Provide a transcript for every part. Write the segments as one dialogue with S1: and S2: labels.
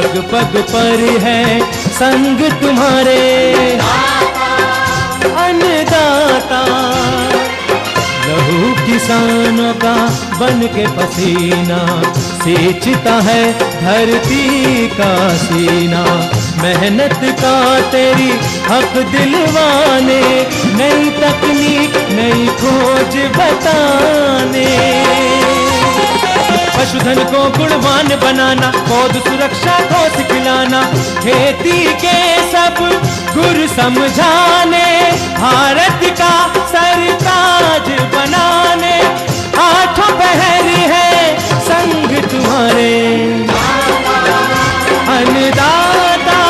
S1: पग पग पर है संग तुम्हारे। अन्नदाता लहू किसानों का बन के पसीना, सींचता है धरती का सीना। मेहनत का तेरी हक दिलवाने, नई तकनीक नई खोज बताने। पशुधन को गुणवान बनाना, पौध सुरक्षा को सिखलाना, खेती के सब गुर समझाने, भारत का सरताज बनाने। आठों पहर है संग तुम्हारे। अन्नदाता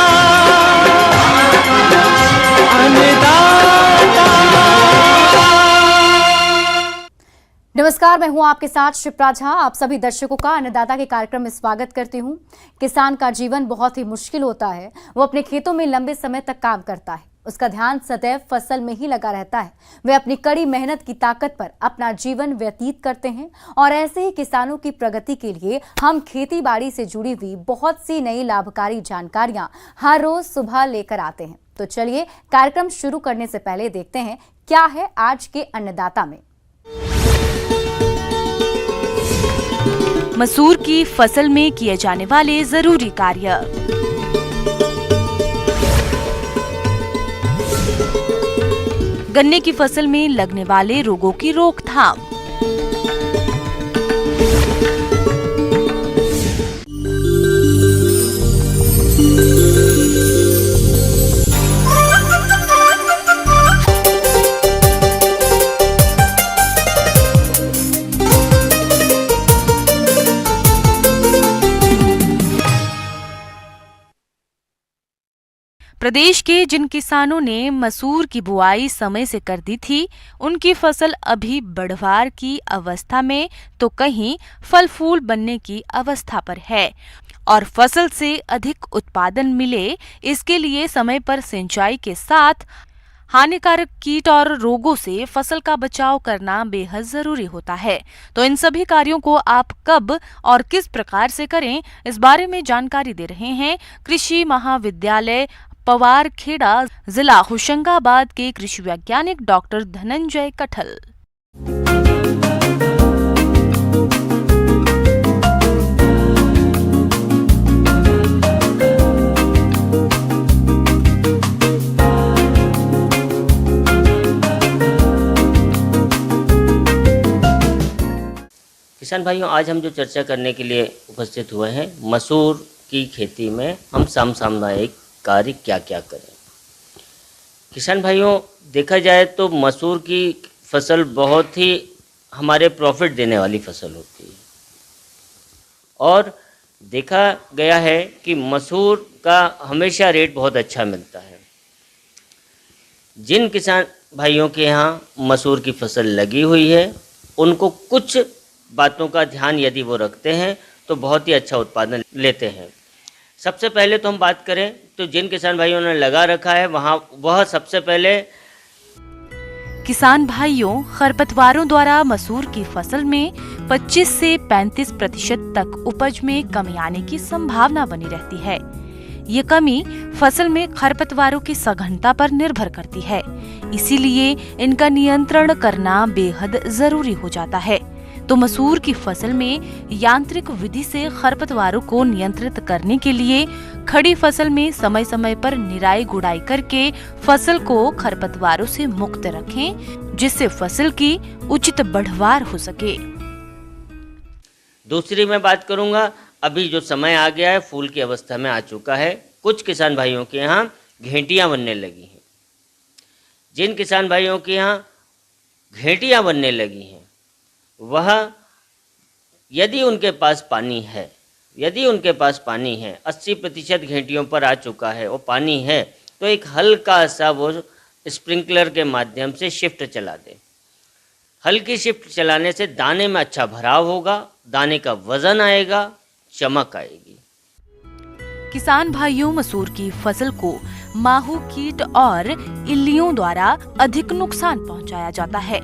S1: अन्नदाता।
S2: नमस्कार, मैं हूं आपके साथ शिप्रा झा। आप सभी दर्शकों का अन्नदाता के कार्यक्रम में स्वागत करती हूं। किसान का जीवन बहुत ही मुश्किल होता है। वो अपने खेतों में लंबे समय तक काम करता है, उसका ध्यान सदैव फसल में ही लगा रहता है। वे अपनी कड़ी मेहनत की ताकत पर अपना जीवन व्यतीत करते हैं और ऐसे ही किसानों की प्रगति के लिए हम खेती बाड़ी से जुड़ी हुई बहुत सी नई लाभकारी जानकारियां हर रोज सुबह लेकर आते हैं। तो चलिए कार्यक्रम शुरू करने से पहले देखते हैं क्या है आज के अन्नदाता में।
S3: मसूर की फसल में किए जाने वाले जरूरी कार्य। गन्ने की फसल में लगने वाले रोगों की रोकथाम। प्रदेश के जिन किसानों ने मसूर की बुआई समय से कर दी थी, उनकी फसल अभी बढ़वार की अवस्था में तो कहीं फल फूल बनने की अवस्था पर है और फसल से अधिक उत्पादन मिले इसके लिए समय पर सिंचाई के साथ हानिकारक कीट और रोगों से फसल का बचाव करना बेहद जरूरी होता है। तो इन सभी कार्यों को आप कब और किस प्रकार से करें, इस बारे में जानकारी दे रहे हैं कृषि महाविद्यालय पवारखेड़ा, जिला होशंगाबाद के कृषि वैज्ञानिक डॉक्टर धनंजय कठल।
S4: किसान भाइयों, आज हम जो चर्चा करने के लिए उपस्थित हुए हैं, मसूर की खेती में हम समसामयिक कार्य क्या क्या करें। किसान भाइयों, देखा जाए तो मसूर की फसल बहुत ही हमारे प्रॉफिट देने वाली फसल होती है और देखा गया है कि मसूर का हमेशा रेट बहुत अच्छा मिलता है। जिन किसान भाइयों के यहाँ मसूर की फसल लगी हुई है, उनको कुछ बातों का ध्यान यदि वो रखते हैं तो बहुत ही अच्छा उत्पादन लेते हैं। सबसे पहले तो हम बात करें तो जिन किसान भाइयों ने लगा रखा है वह सबसे पहले
S3: किसान भाइयों, खरपतवारों द्वारा मसूर की फसल में 25 से 35% तक उपज में कमी आने की संभावना बनी रहती है। ये कमी फसल में खरपतवारों की सघनता पर निर्भर करती है, इसीलिए इनका नियंत्रण करना बेहद जरूरी हो जाता है। तो मसूर की फसल में यांत्रिक विधि से खरपतवारों को नियंत्रित करने के लिए खड़ी फसल में समय समय पर निराई गुड़ाई करके फसल को खरपतवारों से मुक्त रखें, जिससे फसल की उचित बढ़वार हो सके।
S4: दूसरी मैं बात करूंगा, अभी जो समय आ गया है, फूल की अवस्था में आ चुका है, कुछ किसान भाइयों के यहाँ घेंटियां बनने लगी हैं। जिन किसान भाइयों के यहाँ घेंटियां बनने लगी हैं, वह यदि उनके पास पानी है, 80% घेंटियों पर आ चुका है, वो पानी है, तो एक हल्का सा वो स्प्रिंकलर के माध्यम से शिफ्ट चला दे। हल्की शिफ्ट चलाने से दाने में अच्छा भराव होगा, दाने का वजन आएगा, चमक आएगी।
S3: किसान भाइयों, मसूर की फसल को माहू कीट और इल्लियों द्वारा अधिक नुकसान पहुंचाया जाता है।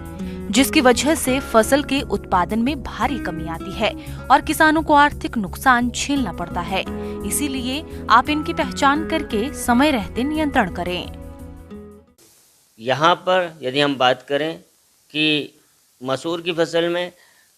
S3: जिसकी वजह से फसल के उत्पादन में भारी कमी आती है और किसानों को आर्थिक नुकसान झेलना पड़ता है। इसीलिए आप इनकी पहचान करके समय रहते नियंत्रण करें।
S4: यहाँ पर यदि हम बात करें कि मसूर की फसल में,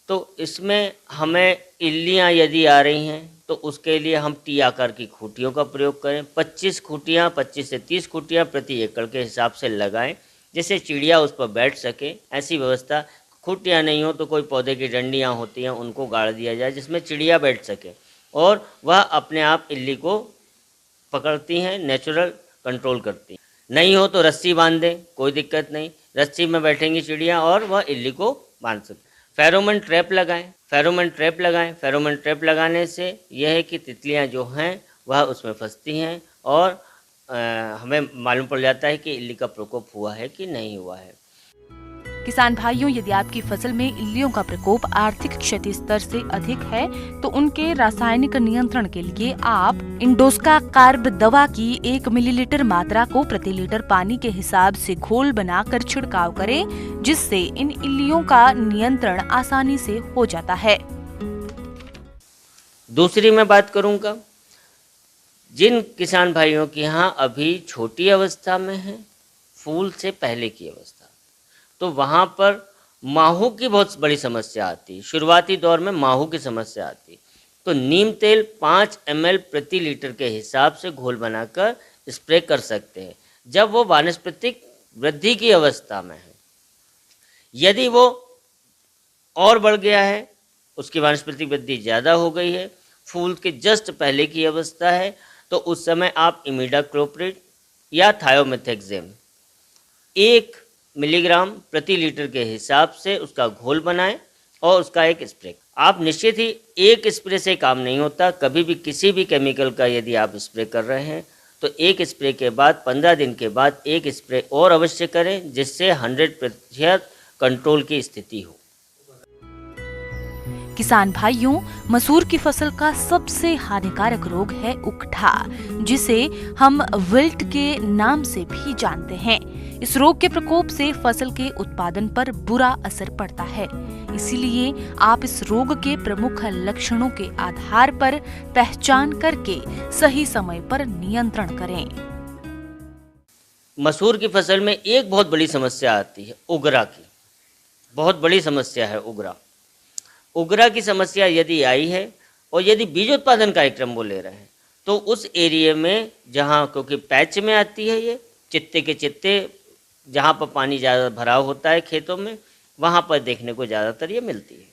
S4: तो इसमें हमें इल्लियाँ यदि आ रही हैं तो उसके लिए हम टी आकार की खूंटियों का प्रयोग करें। 25 खूंटियाँ, 25 से 30 खूंटियाँ प्रति एकड़ के हिसाब से लगाएं, जिससे चिड़िया उस पर बैठ सके। ऐसी व्यवस्था, खूंटियाँ नहीं हो तो कोई पौधे की डंडियाँ होती हैं उनको गाड़ दिया जाए जिसमें चिड़िया बैठ सके और वह अपने आप इल्ली को पकड़ती हैं, नेचुरल कंट्रोल करती हैं। नहीं हो तो रस्सी बांध दें, कोई दिक्कत नहीं, रस्सी में बैठेंगी चिड़िया और वह इल्ली को बांध सकते। फेरोमोन ट्रैप लगाएं, फेरोमोन ट्रैप लगाएं। फेरोमोन ट्रैप लगाने से यह है कि तितलियां जो हैं वह उसमें फंसती हैं और हमें मालूम पड़ जाता है कि इल्ली का प्रकोप हुआ है कि नहीं हुआ है।
S3: किसान भाइयों, यदि आपकी फसल में इल्लियों का प्रकोप आर्थिक क्षति स्तर से अधिक है तो उनके रासायनिक नियंत्रण के लिए आप इंडोस्का कार्ब दवा की 1 मिलीलीटर मात्रा को प्रति लीटर पानी के हिसाब से घोल बनाकर छिड़काव करें, जिससे इन इल्लियों का नियंत्रण आसानी से हो जाता है।
S4: दूसरी मैं बात करूंगा, जिन किसान भाइयों के यहाँ अभी छोटी अवस्था में है, फूल से पहले की अवस्था, तो वहाँ पर माहू की बहुत बड़ी समस्या आती है। शुरुआती दौर में माहू की समस्या आती है, तो नीम तेल 5 ml प्रति लीटर के हिसाब से घोल बनाकर स्प्रे कर सकते हैं जब वो वानस्पतिक वृद्धि की अवस्था में है। यदि वो और बढ़ गया है, उसकी वानस्पतिक वृद्धि ज़्यादा हो गई है, फूल के जस्ट पहले की अवस्था है, तो उस समय आप इमिडाक्लोप्रिड या थायोमेथेक्सेम 1 मिलीग्राम प्रति लीटर के हिसाब से उसका घोल बनाएं और उसका एक स्प्रे। आप निश्चित ही एक स्प्रे से काम नहीं होता। कभी भी किसी भी केमिकल का यदि आप स्प्रे कर रहे हैं तो एक स्प्रे के बाद 15 दिन के बाद एक स्प्रे और अवश्य करें, जिससे 100% कंट्रोल की स्थिति हो।
S3: किसान भाइयों, मसूर की फसल का सबसे हानिकारक रोग है उकठा, जिसे हम विल्ट के नाम से भी जानते हैं। इस रोग के प्रकोप से फसल के उत्पादन पर बुरा असर पड़ता है। इसीलिए आप इस रोग के प्रमुख लक्षणों के आधार पर पहचान करके सही समय पर नियंत्रण करें।
S4: मसूर की फसल में एक बहुत बड़ी समस्या आती है उगरा की। बहुत बड़ी समस्या है उगरा। उगरा की समस्या यदि आई है और यदि बीज उत्पादन कार्यक्रम वो ले रहे हैं तो उस एरिया में जहाँ, क्योंकि पैच में आती है ये, चित्ते के चित्ते जहाँ पर पानी ज़्यादा भराव होता है खेतों में, वहाँ पर देखने को ज़्यादातर ये मिलती है।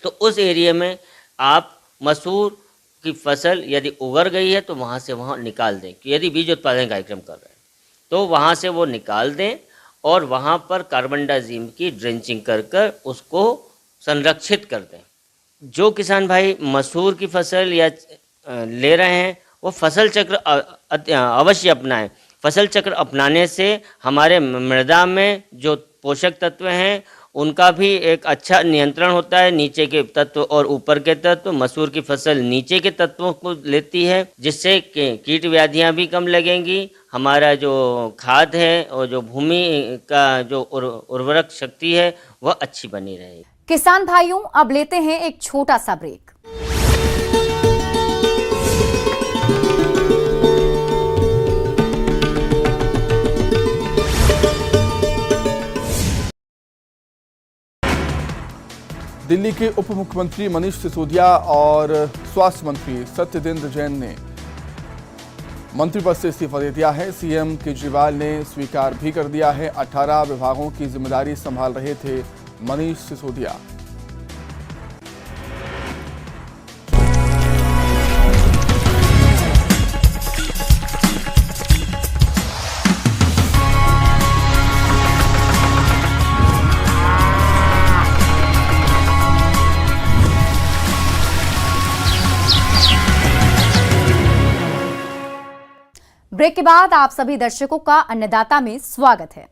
S4: तो उस एरिया में आप मसूर की फसल यदि उगर गई है तो वहाँ से वहाँ निकाल दें। यदि बीज उत्पादन कार्यक्रम कर रहे हैं तो वहाँ से वो निकाल दें और वहाँ पर कार्बनडाजिम की ड्रेंचिंग कर कर उसको संरक्षित कर दें। जो किसान भाई मसूर की फसल या ले रहे हैं वो फसल चक्र अवश्य अपनाएं। फसल चक्र अपनाने से हमारे मृदा में जो पोषक तत्व हैं उनका भी एक अच्छा नियंत्रण होता है। नीचे के तत्व और ऊपर के तत्व, मसूर की फसल नीचे के तत्वों को लेती है, जिससे कीट व्याधियां भी कम लगेंगी। हमारा जो खाद है और जो भूमि का जो उर्वरक शक्ति है वह अच्छी बनी रहेगी।
S2: किसान भाइयों, अब लेते हैं एक छोटा सा ब्रेक।
S5: दिल्ली के उप मुख्यमंत्री मनीष सिसोदिया और स्वास्थ्य मंत्री सत्येंद्र जैन ने मंत्री पद से इस्तीफा दे दिया है। सीएम केजरीवाल ने स्वीकार भी कर दिया है। 18 विभागों की जिम्मेदारी संभाल रहे थे मनीष सिसोदिया।
S2: ब्रेक के बाद आप सभी दर्शकों का अन्नदाता में स्वागत है।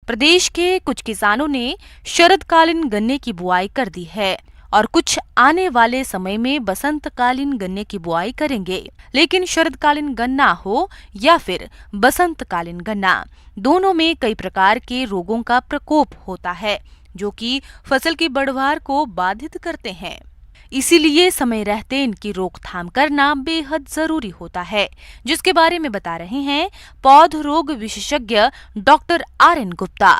S3: प्रदेश के कुछ किसानों ने शरदकालीन गन्ने की बुआई कर दी है और कुछ आने वाले समय में बसंतकालीन गन्ने की बुआई करेंगे। लेकिन शरदकालीन गन्ना हो या फिर बसंतकालीन गन्ना, दोनों में कई प्रकार के रोगों का प्रकोप होता है जो कि फसल की बढ़वार को बाधित करते हैं। इसीलिए समय रहते इनकी रोकथाम करना बेहद जरूरी होता है, जिसके बारे में बता रहे हैं पौध रोग विशेषज्ञ डॉक्टर RN गुप्ता।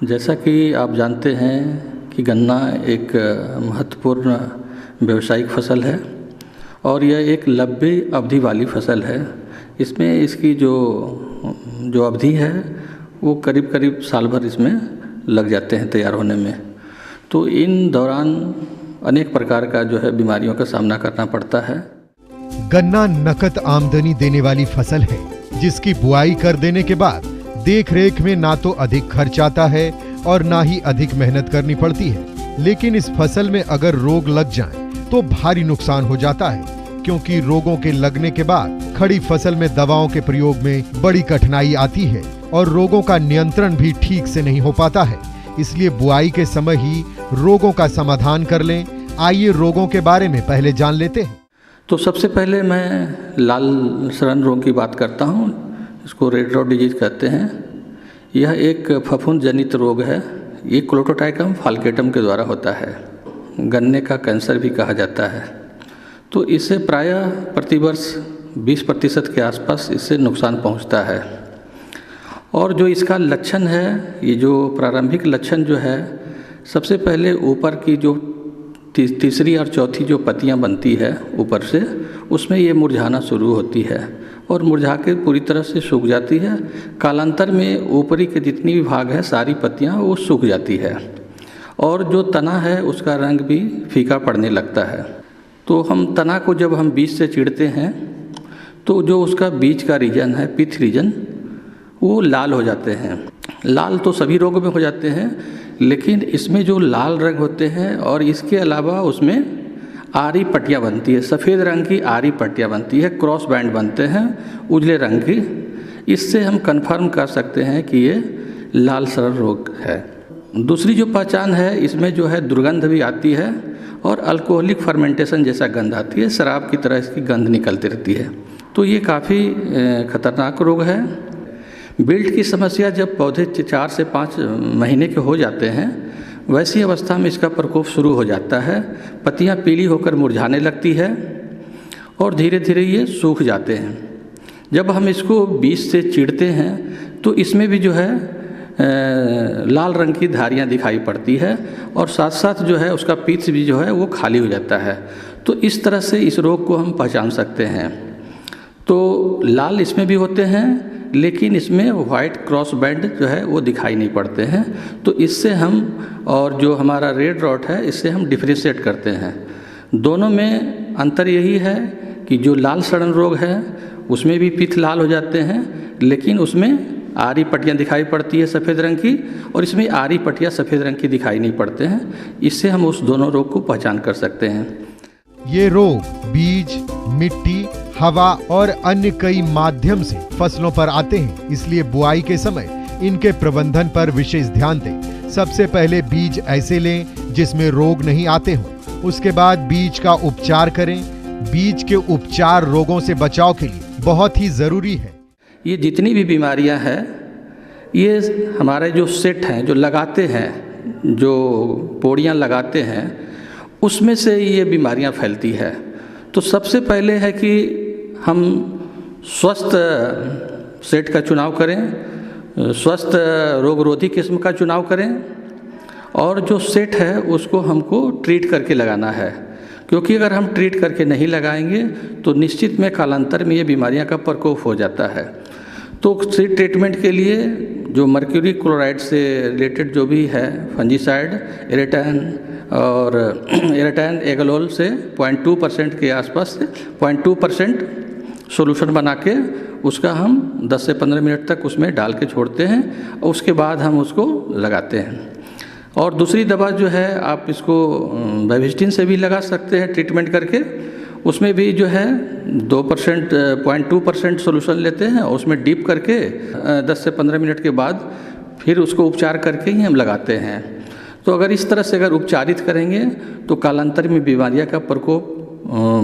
S6: जैसा कि आप जानते हैं कि गन्ना एक महत्वपूर्ण व्यावसायिक फसल है और यह एक लंबी अवधि वाली फसल है। इसमें इसकी जो अवधि है वो करीब करीब साल भर इसमें लग जाते हैं तैयार होने में। तो इन दौरान अनेक प्रकार का जो है बीमारियों का सामना करना पड़ता है।
S7: गन्ना नकद आमदनी देने वाली फसल है, जिसकी बुआई कर देने के बाद देख रेख में ना तो अधिक खर्च आता है और ना ही अधिक मेहनत करनी पड़ती है। लेकिन इस फसल में अगर रोग लग जाएं, तो भारी नुकसान हो जाता है, क्योंकि रोगों के लगने के बाद खड़ी फसल में दवाओं के प्रयोग में बड़ी कठिनाई आती है और रोगों का नियंत्रण भी ठीक से नहीं हो पाता है। इसलिए बुआई के समय ही रोगों का समाधान कर लें। आइए रोगों के बारे में पहले जान लेते हैं।
S6: तो सबसे पहले मैं लाल सड़न रोग की बात करता हूँ। इसको रेड रॉट डिजीज कहते हैं। यह एक फफूंद जनित रोग है। ये क्लोटोट्राइकम फाल्केटम के द्वारा होता है। गन्ने का कैंसर भी कहा जाता है। तो इससे प्रायः प्रतिवर्ष 20% के आसपास इससे नुकसान पहुंचता है। और जो इसका लक्षण है, ये जो प्रारंभिक लक्षण जो है, सबसे पहले ऊपर की जो तीसरी और चौथी जो पत्तियां बनती है ऊपर से, उसमें ये मुरझाना शुरू होती है और मुरझा के पूरी तरह से सूख जाती है। कालांतर में ऊपरी के जितनी भी भाग है सारी पत्तियां वो सूख जाती है और जो तना है उसका रंग भी फीका पड़ने लगता है। तो हम तना को जब हम बीज से चीरते हैं तो जो उसका बीज का रीजन है, पिथ रीजन, वो लाल हो जाते हैं। लाल तो सभी रोगों में हो जाते हैं, लेकिन इसमें जो लाल रंग होते हैं और इसके अलावा उसमें आरी पट्टियाँ बनती है, सफ़ेद रंग की आरी पट्टियाँ बनती है, क्रॉस बैंड बनते हैं उजले रंग की। इससे हम कंफर्म कर सकते हैं कि ये लाल सड़न रोग है। दूसरी जो पहचान है, इसमें जो है दुर्गंध भी आती है और अल्कोहलिक फर्मेंटेशन जैसा गंध आती है, शराब की तरह इसकी गंध निकलती रहती है। तो ये काफ़ी खतरनाक रोग है। बिल्ट की समस्या जब पौधे 4 से 5 महीने के हो जाते हैं, वैसी अवस्था में इसका प्रकोप शुरू हो जाता है। पत्तियां पीली होकर मुरझाने लगती है और धीरे धीरे ये सूख जाते हैं। जब हम इसको बीज से चीरते हैं तो इसमें भी जो है लाल रंग की धारियां दिखाई पड़ती है और साथ साथ जो है उसका पीठ भी जो है वो खाली हो जाता है। तो इस तरह से इस रोग को हम पहचान सकते हैं। तो लाल इसमें भी होते हैं, लेकिन इसमें वाइट क्रॉस बैंड जो है वो दिखाई नहीं पड़ते हैं। तो इससे हम, और जो हमारा रेड रॉट है, इससे हम डिफ्रेंशिएट करते हैं। दोनों में अंतर यही है कि जो लाल सड़न रोग है उसमें भी पित्त लाल हो जाते हैं, लेकिन उसमें आरी पट्टियाँ दिखाई पड़ती है सफ़ेद रंग की, और इसमें आरी पट्टियाँ सफ़ेद रंग की दिखाई नहीं पड़ते हैं। इससे हम उस दोनों रोग को पहचान कर सकते हैं।
S7: ये रोग बीज, मिट्टी, हवा और अन्य कई माध्यम से फसलों पर आते हैं, इसलिए बुआई के समय इनके प्रबंधन पर विशेष ध्यान दें। सबसे पहले बीज ऐसे लें जिसमें रोग नहीं आते हों। उसके बाद बीज का उपचार करें। बीज के उपचार रोगों से बचाव के लिए बहुत ही जरूरी है।
S6: ये जितनी भी बीमारियां हैं, ये हमारे जो सेट हैं, जो लगाते हैं, जो पोड़ियां लगाते हैं, उसमें से ये बीमारियां फैलती है। तो सबसे पहले है कि हम स्वस्थ सेट का चुनाव करें, स्वस्थ रोगरोधी किस्म का चुनाव करें, और जो सेट है उसको हमको ट्रीट करके लगाना है। क्योंकि अगर हम ट्रीट करके नहीं लगाएंगे तो निश्चित में कालांतर में ये बीमारियां का प्रकोप हो जाता है। तो सीड ट्रीटमेंट के लिए जो मर्क्यूरी क्लोराइड से रिलेटेड जो भी है, फंजीसाइड, एरेटान एगलोल से 0.2% के आसपास से 0.2% सॉल्यूशन बना के उसका हम 10 से 15 मिनट तक उसमें डाल के छोड़ते हैं और उसके बाद हम उसको लगाते हैं। और दूसरी दवा जो है आप इसको बेविस्टिन से भी लगा सकते हैं ट्रीटमेंट करके। उसमें भी जो है 2% 0.2% सॉल्यूशन लेते हैं और उसमें डीप करके 10 से 15 मिनट के बाद फिर उसको उपचार करके ही हम लगाते हैं। तो अगर इस तरह से अगर उपचारित करेंगे तो कालांतर में बीमारियां का प्रकोप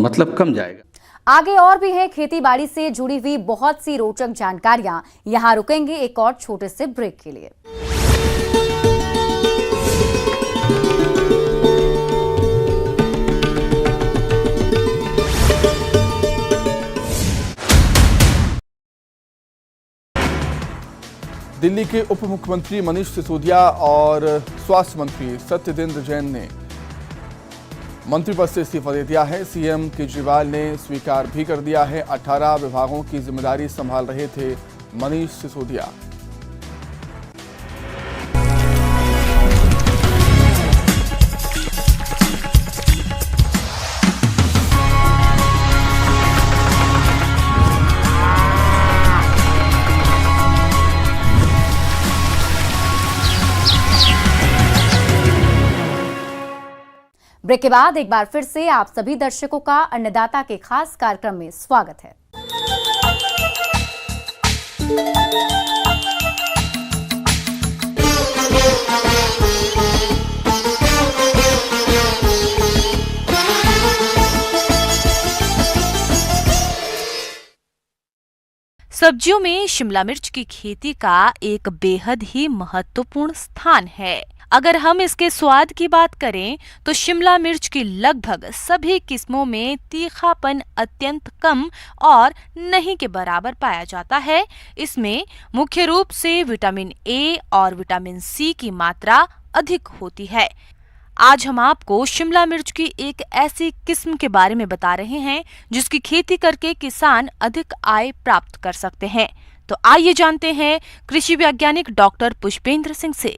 S6: मतलब कम जाएगा।
S2: आगे और भी है खेती बाड़ी से जुड़ी हुई बहुत सी रोचक जानकारियां। यहां रुकेंगे एक और छोटे से ब्रेक के लिए।
S5: दिल्ली के उप मुख्यमंत्री मनीष सिसोदिया और स्वास्थ्य मंत्री सत्येंद्र जैन ने मंत्री पद से इस्तीफा दे दिया है। सीएम केजरीवाल ने स्वीकार भी कर दिया है। 18 विभागों की जिम्मेदारी संभाल रहे थे मनीष सिसोदिया।
S2: ब्रेक के बाद एक बार फिर से आप सभी दर्शकों का अन्नदाता के खास कार्यक्रम में स्वागत है।
S3: सब्जियों में शिमला मिर्च की खेती का एक बेहद ही महत्वपूर्ण स्थान है। अगर हम इसके स्वाद की बात करें तो शिमला मिर्च की लगभग सभी किस्मों में तीखापन अत्यंत कम और नहीं के बराबर पाया जाता है। इसमें मुख्य रूप से विटामिन ए और विटामिन सी की मात्रा अधिक होती है। आज हम आपको शिमला मिर्च की एक ऐसी किस्म के बारे में बता रहे हैं जिसकी खेती करके किसान अधिक आय प्राप्त कर सकते हैं। तो आइए जानते हैं कृषि वैज्ञानिक डॉक्टर पुष्पेंद्र सिंह से।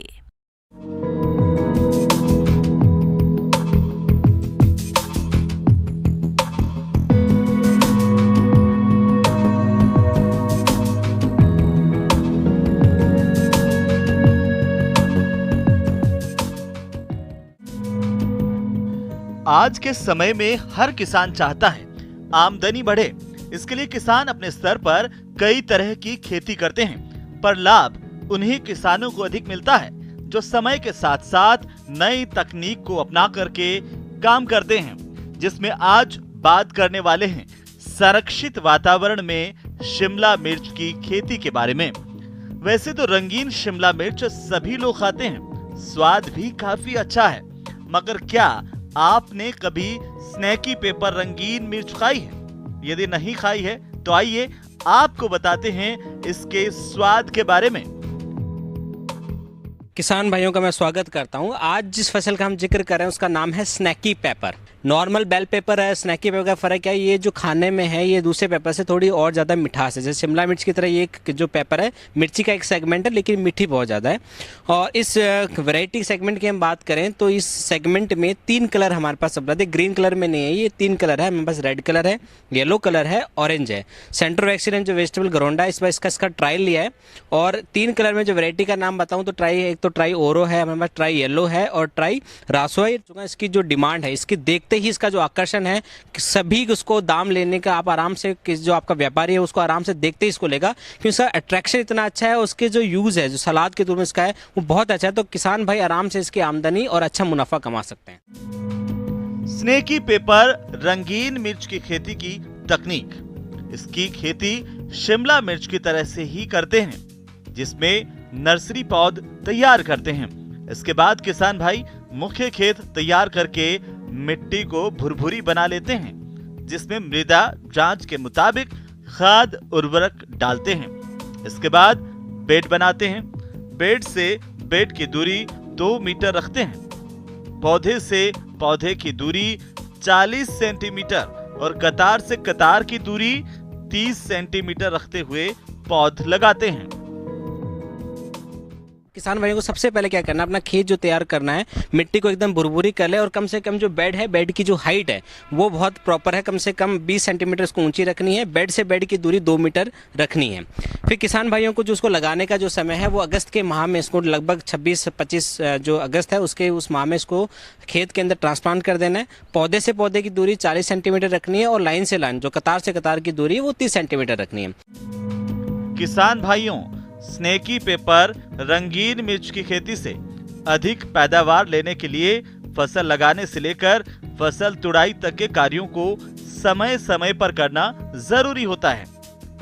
S8: आज के समय में हर किसान चाहता है आमदनी बढ़े। इसके लिए किसान अपने स्तर पर कई तरह की खेती करते हैं, पर लाभ उन्हीं किसानों को अधिक मिलता है जो समय के साथ साथ नई तकनीक को अपना करके काम करते हैं, जिसमें आज बात करने वाले हैं संरक्षित वातावरण में शिमला मिर्च की खेती के बारे में। वैसे तो रंगीन शिमला मिर्च सभी लोग खाते हैं, स्वाद भी काफी अच्छा है, मगर क्या आपने कभी स्नैकी पेपर रंगीन मिर्च खाई है? यदि नहीं खाई है तो आइए आपको बताते हैं इसके स्वाद के बारे में।
S9: किसान भाइयों का मैं स्वागत करता हूं। आज जिस फसल का हम जिक्र कर रहे हैं उसका नाम है स्नैकी पेपर। नॉर्मल बेल पेपर है, स्नैकी पेपर का फ़र्क क्या है? ये जो खाने में है ये दूसरे पेपर से थोड़ी और ज़्यादा मिठास है। जैसे शिमला मिर्च की तरह ये एक जो पेपर है मिर्ची का एक सेगमेंट है, लेकिन मीठी बहुत ज़्यादा है। और इस वैरायटी सेगमेंट की हम बात करें तो इस सेगमेंट में 3 कलर हमारे पास उपलब्ध है। ग्रीन कलर में नहीं है, ये 3 कलर है हमारे पास। रेड कलर है, येलो कलर है, ऑरेंज है। सेंट्रो वैक्सीन जो वेजिटेबल घरोंडा इस बार इसका ट्रायल लिया है। और 3 कलर में जो वैरायटी का नाम बताऊँ तो एक तो ट्राई ओरो है हमारे पास, ट्राई येलो है और ट्राई रासो है। इसकी जो डिमांड है, इसकी देखते ही इसका जो आकर्षण है कि सभी उसको दाम लेने का आप आराम से, जो आपका व्यापारी है उसको आराम से देखते ही इसको लेगा, क्योंकि इसका अट्रैक्शन इतना अच्छा है। उसके जो यूज है, जो सलाद के रूप में इसका है, वो बहुत अच्छा है। तो किसान भाई आराम से इसकी आमदनी और अच्छा मुनाफा कमा सकते हैं।
S8: स्नैकी पेपर रंगीन मिर्च की खेती की तकनीक। इसकी खेती शिमला मिर्च की तरह से ही करते हैं, जिसमें नर्सरी पौध तैयार करते हैं। इसके बाद किसान भाई मुख्य खेत तैयार करके मिट्टी को भुरभुरी बना लेते हैं, जिसमें मृदा जांच के मुताबिक खाद उर्वरक डालते हैं। इसके बाद बेड बनाते हैं। बेड से बेड की दूरी 2 मीटर रखते हैं। पौधे से पौधे की दूरी 40 सेंटीमीटर और कतार से कतार की दूरी 30 सेंटीमीटर रखते हुए पौध लगाते हैं।
S9: किसान भाइयों को सबसे पहले क्या करना है, अपना खेत जो तैयार करना है, मिट्टी को एकदम भुरभुरी कर ले और कम से कम जो बेड है, बेड की जो हाइट है वो बहुत प्रॉपर है, कम से कम 20 सेंटीमीटर उसको ऊंची रखनी है, बेड से बेड की दूरी 2 मीटर रखनी है। फिर किसान भाइयों को जो उसको लगाने का जो समय है वो अगस्त के माह में, इसको लगभग 26-25 जो अगस्त है उसके उस माह में इसको खेत के अंदर ट्रांसप्लांट कर देना है। पौधे से पौधे की दूरी 40 सेंटीमीटर रखनी है और लाइन से लाइन जो कतार से कतार की दूरी है वो 30 सेंटीमीटर रखनी है।
S8: किसान भाइयों, स्नेकी पेपर रंगीन मिर्च की खेती से अधिक पैदावार लेने के लिए फसल लगाने से लेकर फसल तुड़ाई तक के कार्यों को समय समय पर करना जरूरी होता है।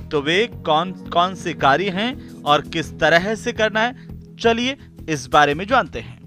S8: तो वे कौन कौन से कार्य हैं और किस तरह से करना है, चलिए इस बारे में जानते हैं।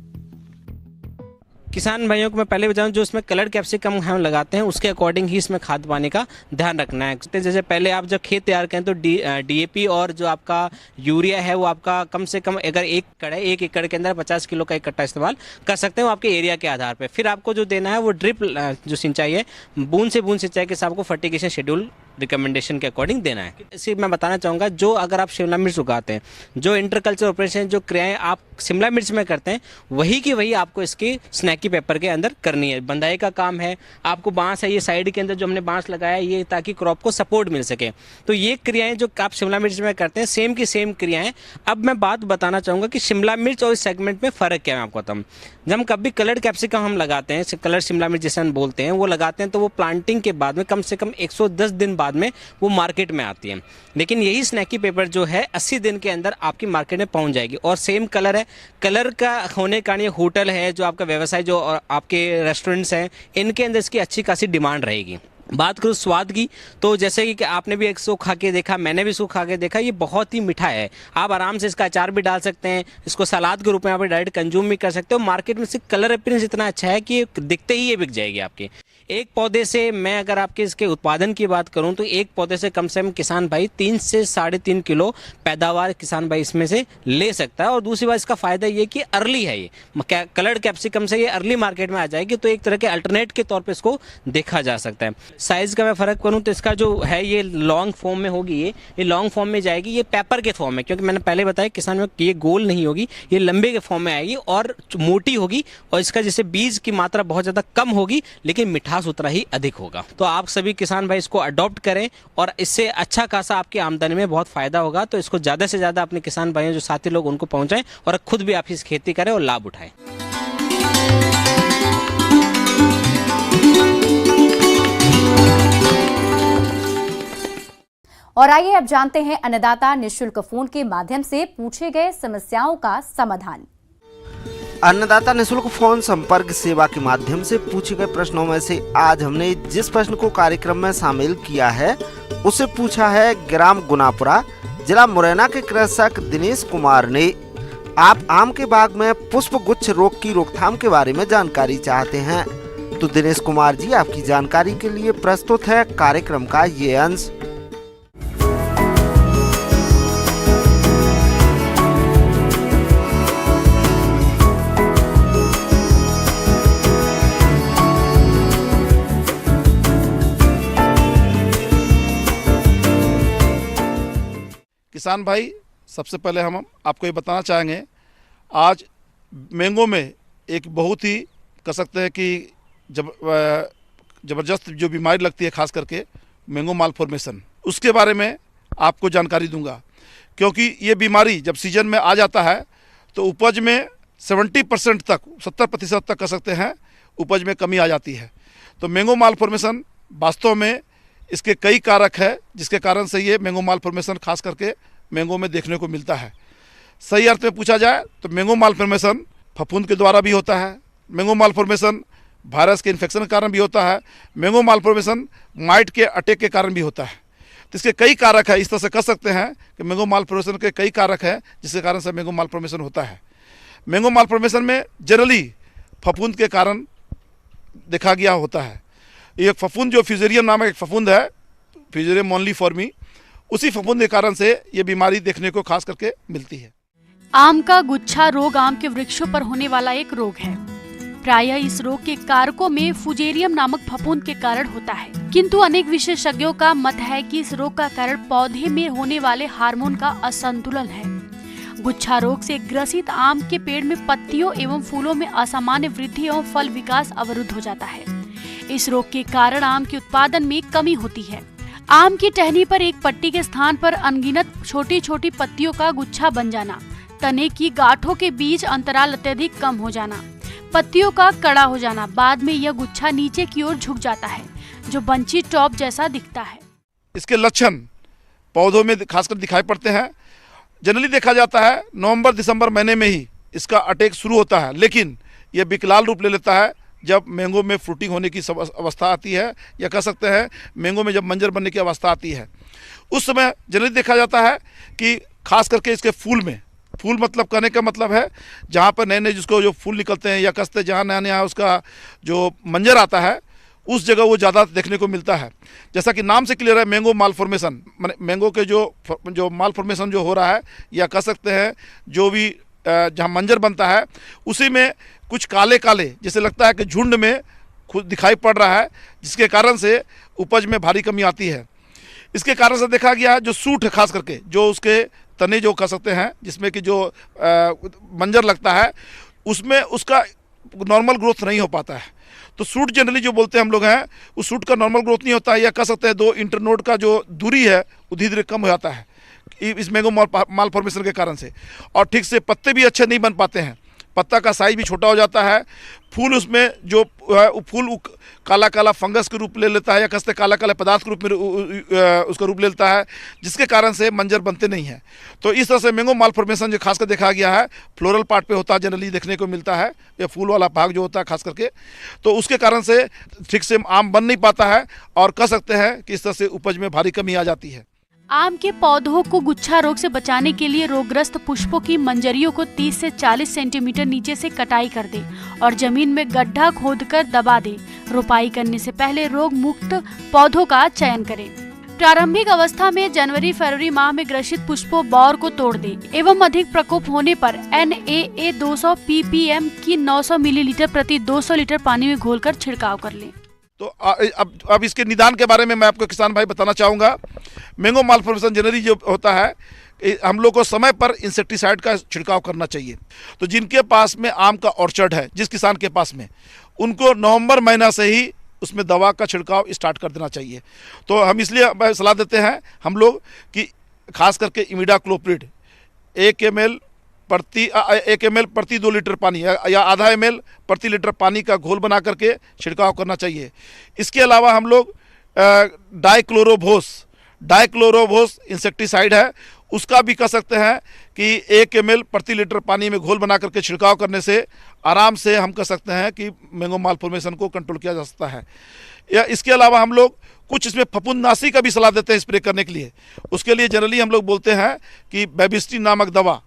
S9: किसान भाइयों को मैं पहले बताऊं, जो इसमें कलर कैप्सिकम हम लगाते हैं उसके अकॉर्डिंग ही इसमें खाद पानी का ध्यान रखना है। जैसे पहले आप जब खेत तैयार करें तो डीएपी और जो आपका यूरिया है वो आपका कम से कम, अगर 1 एकड़ के अंदर 50 किलो का इकट्ठा इस्तेमाल कर सकते हैं वो आपके एरिया के आधार पर। फिर आपको जो देना है वो ड्रिप जो सिंचाई है, बूंद से बूंद सिंचाई के साथ आपको फर्टिगेशन शेड्यूल रिकमेंडेशन के अकॉर्डिंग देना है। इसी मैं बताना चाहूँगा, जो अगर आप शिमला मिर्च उगाते हैं, जो इंटरकल्चर ऑपरेशन जो क्रियाएं आप शिमला मिर्च में करते हैं वही की वही आपको इसके स्नैकी पेपर के अंदर करनी है। बंधाई का काम है, आपको बांस है, ये साइड के अंदर जो हमने बांस लगाया है ये ताकि क्रॉप को सपोर्ट मिल सके। तो ये क्रियाएं जो आप शिमला मिर्च में करते हैं सेम की सेम क्रियाएं। अब मैं बात बताना चाहूँगा कि शिमला मिर्च और इस सेगमेंट में फ़र्क क्या है आपको बताऊँ। जब हम कभी कलर्ड कैप्सिकम हम लगाते हैं, कलर शिमला मिर्च जैसे हम बोलते हैं, वो लगाते हैं तो वो प्लांटिंग के बाद में कम से कम 110 दिन बाद में वो मार्केट में आती है। लेकिन यही स्नैकी पेपर जो है 80 दिन के अंदर आपकी मार्केट में पहुंच जाएगी और सेम कलर है। कलर का होने का ये होटल है, जो आपका व्यवसाय, जो आपके रेस्टोरेंट्स हैं, इनके अंदर इसकी अच्छी खासी डिमांड रहेगी। बात करूँ स्वाद की, तो जैसे कि आपने भी एक सो खा के देखा, मैंने भी सो खा के देखा, ये बहुत ही मीठा है। आप आराम से इसका अचार भी डाल सकते हैं, इसको सलाद के रूप में आप डायरेक्ट कंज्यूम भी कर सकते हो। मार्केट में इसका कलर अपीयरेंस इतना अच्छा है कि दिखते ही ये बिक जाएगी आपके। एक पौधे से, मैं अगर आपके इसके उत्पादन की बात करूं तो एक पौधे से कम किसान भाई 3 से 3.5 किलो पैदावार किसान भाई इसमें से ले सकता है। और दूसरी बात इसका फायदा ये कि अर्ली है, ये कलर्ड कैप्सिकम से ये अर्ली मार्केट में आ जाएगी, तो एक तरह के अल्टरनेट के तौर पे इसको देखा जा सकता है। साइज का मैं फर्क करूं तो इसका जो है ये लॉन्ग फॉर्म में होगी, ये लॉन्ग फॉर्म में जाएगी, ये पेपर के फॉर्म में, क्योंकि मैंने पहले बताया किसान में ये गोल नहीं होगी, ये लंबे के फॉर्म में आएगी और मोटी होगी और इसका जैसे बीज की मात्रा बहुत ज़्यादा कम होगी लेकिन मिठास उतना ही अधिक होगा। तो आप सभी किसान भाई इसको अडॉप्ट करें और इससे अच्छा खासा आपकी आमदनी में बहुत फायदा होगा। तो इसको ज़्यादा से ज़्यादा अपने किसान भाइयों जो साथी लोग उनको पहुंचाएं और खुद भी आप इस खेती करें और लाभ उठाएं।
S2: और आइए अब जानते हैं अन्नदाता निःशुल्क फोन के माध्यम से पूछे गए समस्याओं का समाधान।
S10: अन्नदाता निःशुल्क फोन संपर्क सेवा के माध्यम से पूछे गए प्रश्नों में से आज हमने जिस प्रश्न को कार्यक्रम में शामिल किया है उसे पूछा है ग्राम गुनापुरा, जिला मुरैना के कृषक दिनेश कुमार ने। आप आम के बाग में पुष्प गुच्छ रोग की रोकथाम के बारे में जानकारी चाहते हैं, तो दिनेश कुमार जी आपकी जानकारी के लिए प्रस्तुत है कार्यक्रम का ये अंश।
S11: किसान भाई, सबसे पहले हम आपको ये बताना चाहेंगे, आज मैंगो में एक बहुत ही कह सकते हैं कि ज़बरदस्त जो बीमारी लगती है, खास करके मैंगो मालफॉर्मेशन, उसके बारे में आपको जानकारी दूंगा। क्योंकि ये बीमारी जब सीजन में आ जाता है तो उपज में 70% तक, 70% तक कह सकते हैं उपज में कमी आ जाती है। तो मैंगो मालफॉर्मेशन वास्तव में इसके कई कारक है जिसके कारण से ये मैंगो मालफॉर्मेशन खास करके मैंगो में देखने को मिलता है। सही अर्थ में पूछा जाए तो मैंगो मालफॉर्मेशन फफूंद के द्वारा भी होता है, मैंगो मालफॉर्मेशन वायरस के इन्फेक्शन के कारण भी होता है, मैंगो मालफॉर्मेशन माइट के अटैक के कारण भी होता है। तो इसके कई कारक है, इस तरह से कह सकते हैं कि मैंगो मालफॉर्मेशन के कई कारक हैं जिसके कारण से मैंगो मालफॉर्मेशन होता है। मैंगो मालफॉर्मेशन में जनरली फफूंद के कारण देखा गया होता है। एक फफूंद जो फ्यूजेरियम नामक एक फफूंद है, फ्यूजेरियम मोनलीफॉर्मी, उसी फफूंद के कारण से ये बीमारी देखने को खास करके मिलती है।
S12: आम का गुच्छा रोग आम के वृक्षों पर होने वाला एक रोग है। प्रायः इस रोग के कारकों में फुजेरियम नामक फफूंद के कारण होता है, किंतु अनेक विशेषज्ञों का मत है कि इस रोग का कारण पौधे में होने वाले हार्मोन का असंतुलन है। गुच्छा रोग से ग्रसित आम के पेड़ में पत्तियों एवं फूलों में असामान्य वृद्धि एवं फल विकास अवरुद्ध हो जाता है। इस रोग के कारण आम के उत्पादन में कमी होती है। आम की टहनी पर एक पट्टी के स्थान पर अनगिनत छोटी छोटी पत्तियों का गुच्छा बन जाना, तने की गांठों के बीच अंतराल अत्यधिक कम हो जाना, पत्तियों का कड़ा हो जाना, बाद में यह गुच्छा नीचे की ओर झुक जाता है जो बंची टॉप जैसा दिखता है।
S11: इसके लक्षण पौधों में खासकर दिखाई पड़ते हैं। जनरली देखा जाता है नवंबर दिसंबर महीने में ही इसका अटैक शुरू होता है, लेकिन यह विकराल रूप ले लेता है जब मैंगो में फ्रूटिंग होने की अवस्था आती है, या कह सकते हैं मैंगो में जब मंजर बनने की अवस्था आती है। उस समय जनरली देखा जाता है कि खास करके इसके फूल में, फूल मतलब कहने का मतलब है जहाँ पर नए नए जिसको जो फूल निकलते हैं, या कसते जहाँ नया नया उसका जो मंजर आता है उस जगह वो ज़्यादा देखने को मिलता है। जैसा कि नाम से क्लियर है, मैंगो माल फॉर्मेशन, मैंगो के जो माल फॉर्मेशन जो हो रहा है, या कह सकते हैं जो भी जहाँ मंजर बनता है उसी में कुछ काले काले जैसे लगता है कि झुंड में खुद दिखाई पड़ रहा है, जिसके कारण से उपज में भारी कमी आती है। इसके कारण से देखा गया है जो सूट है, खास करके जो उसके तने जो कह सकते हैं जिसमें कि जो मंजर लगता है उसमें उसका नॉर्मल ग्रोथ नहीं हो पाता है। तो सूट जनरली जो बोलते हैं हम लोग हैं, उस सूट का नॉर्मल ग्रोथ नहीं होता है, या कह सकते हैं दो इंटरनोड का जो दूरी है वो धीरे धीरे कम हो जाता है इस मैंगो माल फॉर्मेशन के कारण से। और ठीक से पत्ते भी अच्छे नहीं बन पाते हैं, पत्ता का साइज भी छोटा हो जाता है। फूल उसमें जो फूल काला काला फंगस के रूप ले लेता है, या कसते काला काला पदार्थ के रूप में उसका रूप ले लेता है, जिसके कारण से मंजर बनते नहीं हैं। तो इस तरह से मैंगो माल फॉर्मेशन जो खासकर देखा गया है फ्लोरल पार्ट पे होता है, जनरली देखने को मिलता है, या फूल वाला भाग जो होता है खास करके, तो उसके कारण से ठीक से आम बन नहीं पाता है, और कह सकते हैं कि इस तरह से उपज में भारी कमी आ जाती है।
S12: आम के पौधों को गुच्छा रोग से बचाने के लिए रोगग्रस्त पुष्पों की मंजरियों को 30 से 40 सेंटीमीटर नीचे से कटाई कर दे और जमीन में गड्ढा खोदकर दबा दे। रोपाई करने से पहले रोग मुक्त पौधों का चयन करें। प्रारंभिक अवस्था में जनवरी फरवरी माह में ग्रसित पुष्पों बौर को तोड़ दे एवं अधिक प्रकोप होने पर NAA 200 ppm की 900 मिलीलीटर प्रति 200 लीटर पानी में घोलकर छिड़काव कर लें।
S11: तो अब इसके निदान के बारे में मैं आपको किसान भाई बताना चाहूँगा। मैंगो माल फॉर्मेशन जनरली जो होता है हम लोग को समय पर इंसेक्टिसाइड का छिड़काव करना चाहिए। तो जिनके पास में आम का ऑर्चर्ड है, जिस किसान के पास में, उनको नवंबर महीना से ही उसमें दवा का छिड़काव स्टार्ट कर देना चाहिए। तो हम इसलिए सलाह देते हैं हम लोग कि खास करके इमिडाक्लोप्रिड 1 ml प्रति 2 लीटर पानी या आधा ml प्रति लीटर पानी का घोल बना करके छिड़काव करना चाहिए। इसके अलावा हम लोग डाइक्लोरोवोस इंसेक्टिसाइड है, उसका भी कह सकते हैं कि 1 ml प्रति लीटर पानी में घोल बना करके छिड़काव करने से आराम से हम कह सकते हैं कि मैंगो माल फॉर्मेशन को कंट्रोल किया जा सकता है। या इसके अलावा हम लोग कुछ इसमें फफूंदनाशी का भी सलाह देते हैं स्प्रे करने के लिए। उसके लिए जनरली हम लोग बोलते हैं कि बेबिस्टिन नामक दवा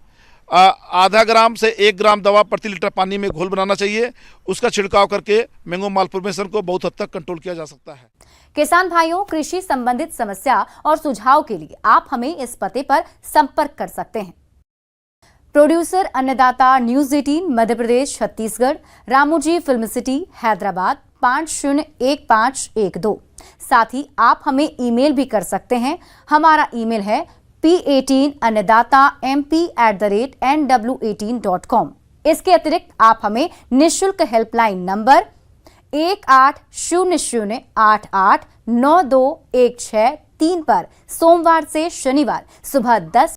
S11: आधा ग्राम से 1 ग्राम दवा प्रति लीटर पानी में घोल बनाना चाहिए। उसका छिड़काव करके मैंगो माल फॉर्मेशन को बहुत हद तक कंट्रोल किया जा सकता है।
S2: किसान भाइयों, कृषि संबंधित समस्या और सुझाव के लिए आप हमें इस पते पर संपर्क कर सकते हैं। प्रोड्यूसर अन्नदाता news 18 Madhya Pradesh Chhattisgarh, Ramoji film city Hyderabad 501512। साथ ही आप हमें ईमेल भी कर सकते हैं। हमारा ईमेल है p18annadatamp@nw18.com। इसके अतिरिक्त आप हमें निःशुल्क हेल्पलाइन नंबर 1800889216 3 पर सोमवार से शनिवार सुबह 10